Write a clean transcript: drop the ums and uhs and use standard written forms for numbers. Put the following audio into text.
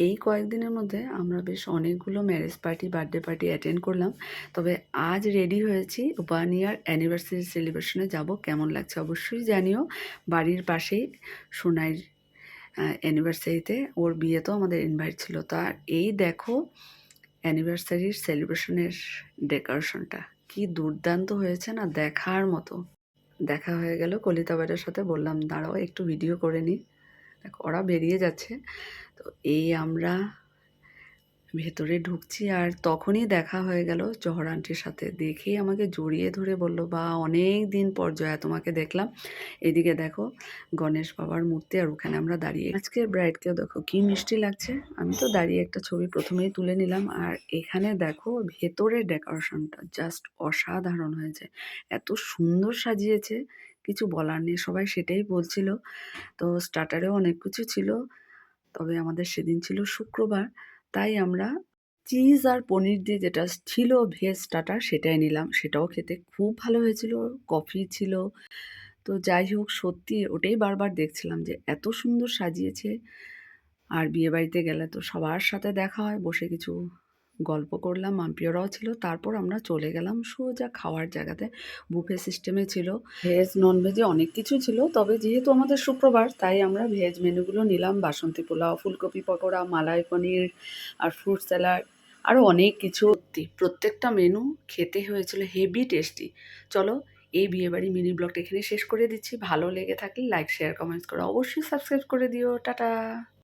এই কয়েকদিনের মধ্যে আমরা বেশ অনেকগুলো marriage party, birthday party attend করলাম। তবে আজ রেডি হয়েছি 1 ইয়ার অ্যানিভার্সারি সেলিব্রেশনে যাব। কেমন লাগছে অবশ্যই জানিও। বাড়ির পাশেই সোনাইর অ্যানিভার্সারিতে ওর বিয়েতেও আমাদের ইনভাইট ছিল। তো আর এই দেখো অ্যানিভার্সারির সেলিব্রেশনের ডেকোরেশনটা কি দুর্দান্ত হয়েছে না, দেখার মতো। দেখা হয়ে গেল কলিতাবাইদের সাথে, বললাম দাঁড়াও একটু ভিডিও করে নিই। দেখো ওরা বেরিয়ে যাচ্ছে। তো এই আমরা ভেতরে ঢুকছি আর তখনই দেখা হয়ে গেল জহর আন্টির সাথে। দেখেই আমাকে জড়িয়ে ধরে বলল, বা অনেক দিন পর জয়া তোমাকে দেখলাম। এদিকে দেখো গণেশ বাবার মূর্তি আর ওখানে আমরা দাঁড়িয়ে। আজকে ব্রাইডকেও দেখো কি মিষ্টি লাগছে। আমি তো দাঁড়িয়ে একটা ছবি প্রথমেই তুলে নিলাম। আর এখানে দেখো ভেতরের ডেকোরেশনটা জাস্ট অসাধারণ হয়েছে। এত সুন্দর সাজিয়েছে, কিছু বলার নেই। সবাই সেটাই বলছিল। তো স্টার্টারেও অনেক কিছু ছিল। তবে আমাদের সেদিন ছিল শুক্রবার, তাই আমরা চিজ আর পনির দিয়ে যেটা ছিল ভেজ স্টার্টার সেটাই নিলাম। সেটাও খেতে খুব ভালো হয়েছিল। কফি ছিল। তো যাই হোক, সত্যি ওটাই বারবার দেখছিলাম যে এত সুন্দর সাজিয়েছে। আর বিয়েবাড়িতে গেলে তো সবার সাথে দেখা হয়, বসে কিছু গল্প করলাম, মাম্পিওরাও ছিল। তারপর আমরা চলে গেলাম সোজা খাওয়ার জায়গাতে। বুফে সিস্টেমে ছিল, ভেজ নন ভেজে অনেক কিছু ছিল। তবে যেহেতু আমাদের শুক্রবার, তাই আমরা ভেজ মেনুগুলো নিলাম। বাসন্তী পোলাও, ফুলকপি পকোড়া, মালাই পনির আর ফ্রুট স্যালাড, আরও অনেক কিছু। সত্যি প্রত্যেকটা মেনু খেতে হয়েছিল হেভি টেস্টি। চলো এই বিয়েবাড়ি মিনি ব্লগটা এখানে শেষ করে দিচ্ছি। ভালো লেগে থাকলে লাইক, শেয়ার, কমেন্টস করে অবশ্যই সাবস্ক্রাইব করে দিও। টাটা।